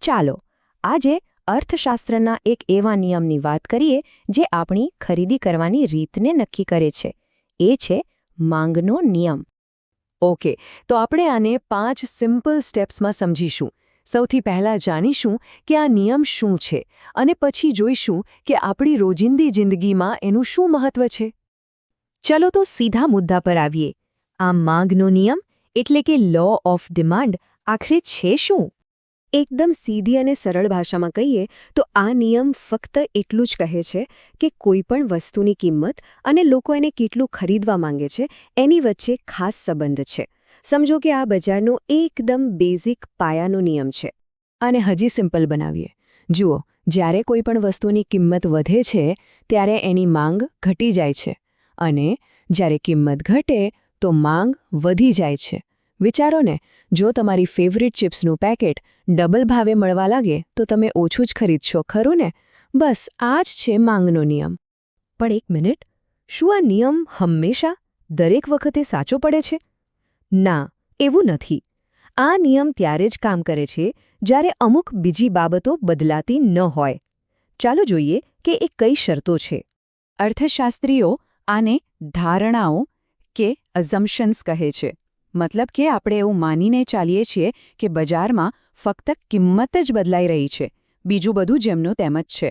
ચાલો આજે અર્થશાસ્ત્રના એક એવા નિયમની વાત કરીએ જે આપણી ખરીદી કરવાની રીતને નક્કી કરે છે. એ છે માંગનો નિયમ. ઓકે, તો આપણે આને 5 સિમ્પલ સ્ટેપ્સમાં સમજીશું. સૌથી પહેલાં જાણીશું કે આ નિયમ શું છે અને પછી જોઈશું કે આપણી રોજિંદી જિંદગીમાં એનું શું મહત્વ છે. ચલો તો સીધા મુદ્દા પર આવીએ. આ માંગનો નિયમ એટલે કે લો ઓફ ડિમાન્ડ આખરે છે શું? એકદમ સીધી અને સરળ ભાષામાં કહીએ તો આ નિયમ ફક્ત એટલું જ કહે છે કે કોઈપણ વસ્તુની કિંમત અને લોકો એને કેટલું ખરીદવા માંગે છે એની વચ્ચે ખાસ સંબંધ છે. સમજો કે આ બજારનો એકદમ બેઝિક પાયાનો નિયમ છે. આને હજી સિમ્પલ બનાવીએ. જુઓ, જ્યારે કોઈ પણ વસ્તુની કિંમત વધે છે ત્યારે એની માંગ ઘટી જાય છે અને જ્યારે કિંમત ઘટે તો માંગ વધી જાય છે. વિચારો ને, જો તમારી ફેવરિટ ચિપ્સનું પેકેટ ડબલ ભાવે મળવા લાગે તો તમે ઓછું જ ખરીદશો, ખરું ને? બસ આ જ છે માંગનો નિયમ. પણ એક મિનિટ, શું આ નિયમ હંમેશા દરેક વખતે સાચો પડે છે? ના, એવું નથી. આ નિયમ ત્યારે જ કામ કરે છે જ્યારે અમુક બીજી બાબતો બદલાતી ન હોય. ચાલો જોઈએ કે એ કઈ શરતો છે. અર્થશાસ્ત્રીઓ આને ધારણાઓ કે અઝમ્પશન્સ કહે છે. મતલબ કે આપણે એવું માનીને ચાલીએ છીએ કે બજારમાં ફક્ત કિંમત જ બદલાઈ રહી છે, બીજું બધું જેમનું તેમ જ છે.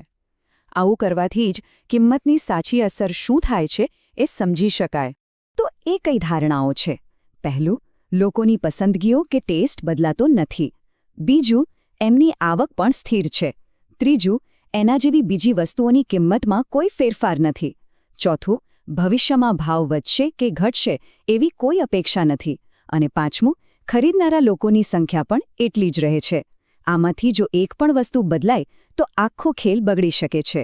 આવું કરવાથી જ કિંમતની સાચી અસર શું થાય છે એ સમજી શકાય. તો એ કઈ ધારણાઓ છે? પહેલું, લોકોની પસંદગીઓ કે ટેસ્ટ બદલાતો નથી. બીજું, એમની આવક પણ સ્થિર છે. ત્રીજું, એના જેવી બીજી વસ્તુઓની કિંમતમાં કોઈ ફેરફાર નથી. ચોથું, ભવિષ્યમાં ભાવ વધશે કે ઘટશે એવી કોઈ અપેક્ષા નથી. અને પાંચમું, ખરીદનારા લોકોની સંખ્યા પણ એટલી જ રહે છે. આમાંથી જો એક પણ વસ્તુ બદલાય તો આખો ખેલ બગડી શકે છે.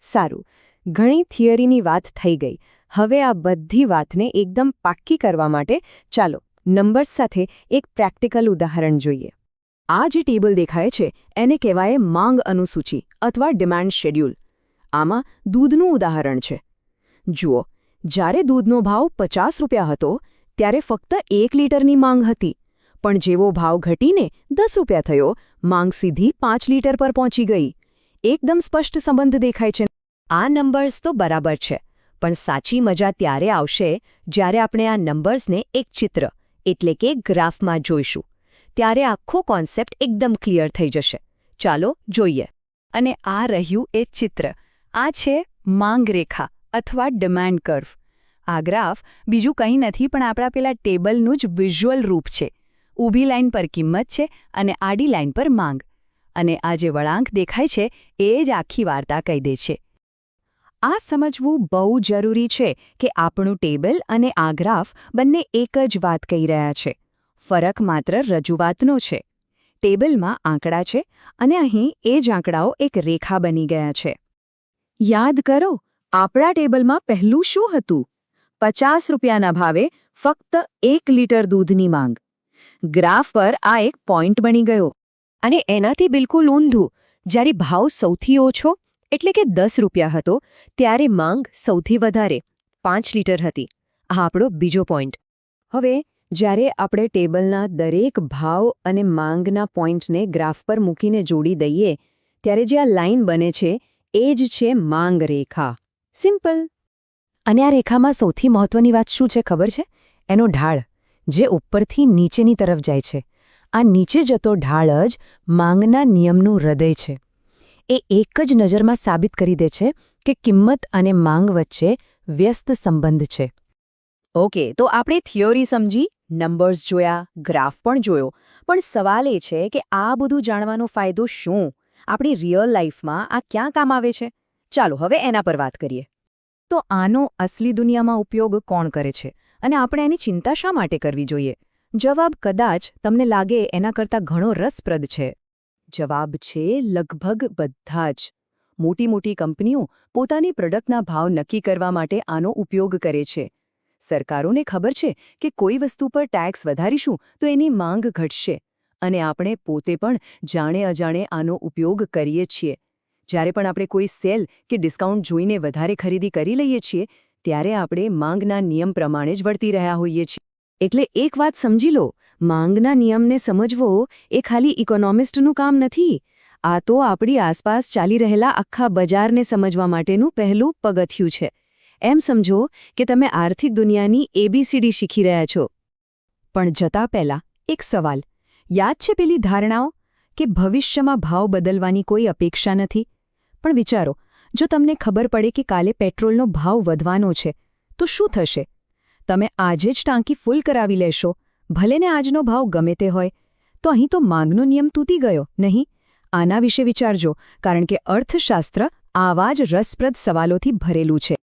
સારું, ઘણી થિયરીની વાત થઈ ગઈ. હવે આ બધી વાતને એકદમ પાક્કી કરવા માટે ચાલો નંબર્સ સાથે એક પ્રેક્ટિકલ ઉદાહરણ જોઈએ. આ જે ટેબલ દેખાય છે એને કહેવાય માંગ અનુસૂચિ અથવા ડિમાન્ડ શેડ્યુલ. આમાં દૂધનું ઉદાહરણ છે. જુઓ, જ્યારે દૂધનો ભાવ 50 રૂપિયા હતો ત્યારે ફક્ત 1 લીટરની માંગ હતી, પણ જેવો ભાવ ઘટીને 10 રૂપિયા થયો, માંગ સીધી 5 લીટર પર પહોંચી ગઈ. એકદમ સ્પષ્ટ સંબંધ દેખાય છે. આ નંબર્સ તો બરાબર છે, પણ સાચી મજા ત્યારે આવશે જ્યારે આપણે આ નંબર્સને એક ચિત્ર એટલે કે ગ્રાફમાં જોઈશું. ત્યારે આખો કોન્સેપ્ટ એકદમ ક્લિયર થઈ જશે. ચાલો જોઈએ. અને આ રહ્યું એ ચિત્ર. આ છે માંગ રેખા અથવા ડિમાન્ડ કર્વ. આ ગ્રાફ બીજું કંઈ નથી પણ આપણા પેલા ટેબલનું જ વિઝ્યુઅલ રૂપ છે. ઊભી લાઇન પર કિંમત છે અને આડી લાઇન પર માંગ. અને આ જે વળાંક દેખાય છે એ જ આખી વાર્તા કહી દે છે. આ સમજવું બહુ જરૂરી છે કે આપણું ટેબલ અને આ ગ્રાફ બંને એક જ વાત કહી રહ્યા છે. ફરક માત્ર રજૂઆતનો છે. ટેબલમાં આંકડા છે અને અહીં એ જ આંકડાઓ એક રેખા બની ગયા છે. યાદ કરો, આપણા ટેબલમાં પહેલું શું હતું? 50 રૂપિયાના ભાવે ફક્ત 1 લીટર દૂધની માંગ. ગ્રાફ પર આ એક પોઈન્ટ બની ગયો. અને એનાથી બિલકુલ ઊંધું, જ્યારે ભાવ સૌથી ઓછો એટલે કે 10 રૂપિયા હતો ત્યારે માંગ સૌથી વધારે 5 લીટર હતી. આ આપણો બીજો પોઈન્ટ. હવે જ્યારે આપણે ટેબલના દરેક ભાવ અને માંગના પોઈન્ટને ગ્રાફ પર મૂકીને જોડી દઈએ ત્યારે જે આ લાઇન બને છે એ જ છે માંગ રેખા. સિમ્પલ. અને આ રેખામાં સૌથી મહત્વની વાત શું છે ખબર છે? એનો ઢાળ, જે ઉપરથી નીચેની તરફ જાય છે. આ નીચે જતો ઢાળ જ માંગના નિયમનું હૃદય છે. એ એક જ નજરમાં સાબિત કરી દે છે કે કિંમત અને માંગ વચ્ચે વ્યસ્ત સંબંધ છે. ઓકે, તો આપણે થિયોરી સમજી, નંબર્સ જોયા, ગ્રાફ પણ જોયો. પણ સવાલ એ છે કે આ બધું જાણવાનો ફાયદો શું? આપણી રિયલ લાઈફમાં આ ક્યાં કામ આવે છે? ચાલો હવે એના પર વાત કરીએ. તો આનો અસલી દુનિયામાં ઉપયોગ કોણ કરે છે અને આપણે એની ચિંતા શા માટે કરવી જોઈએ? જવાબ કદાચ તમને લાગે એના કરતાં ઘણો રસપ્રદ છે. જવાબ છે લગભગ બધા જ. મોટી મોટી કંપનીઓ પોતાની પ્રોડક્ટના ભાવ નક્કી કરવા માટે આનો ઉપયોગ કરે છે. સરકારોને ખબર છે કે કોઈ વસ્તુ પર ટેક્સ વધારીશું તો એની માંગ ઘટશે, અને આપણે પોતે પણ જાણે અજાણે આનો ઉપયોગ કરીએ છીએ. જ્યારે પણ આપણે કોઈ સેલ કે ડિસ્કાઉન્ટ જોઈને વધારે ખરીદી કરી લઈએ છીએ ત્યારે આપણે માંગના નિયમ પ્રમાણે જ વર્તી રહ્યા હોઈએ છીએ. એટલે એક વાત સમજી લો, માંગના નિયમને સમજવો એ ખાલી ઇકોનોમિસ્ટનું કામ નથી. આ તો આપણી આસપાસ ચાલી રહેલા આખા બજારને સમજવા માટેનું પહેલું પગથિયું છે. એમ સમજો કે તમે આર્થિક દુનિયાની એબીસીડી શીખી રહ્યા છો. પણ જતા પહેલા એક સવાલ યાદ છે પેલી ધારણાઓ કે ભવિષ્યમાં ભાવ બદલવાની કોઈ અપેક્ષા નથી? પણ વિચારો, જો તમને ખબર પડે કે કાલે પેટ્રોલનો ભાવ વધવાનો છે તો શું થશે? તમે આજે જ ટાંકી ફૂલ કરાવી લેશો, ભલે ને આજનો ભાવ ગમે તે હોય. તો અહીં તો માંગનો નિયમ તૂટી ગયો, નહીં? આના વિશે વિચારજો, કારણ કે અર્થશાસ્ત્ર આવા જ રસપ્રદ સવાલોથી ભરેલું છે.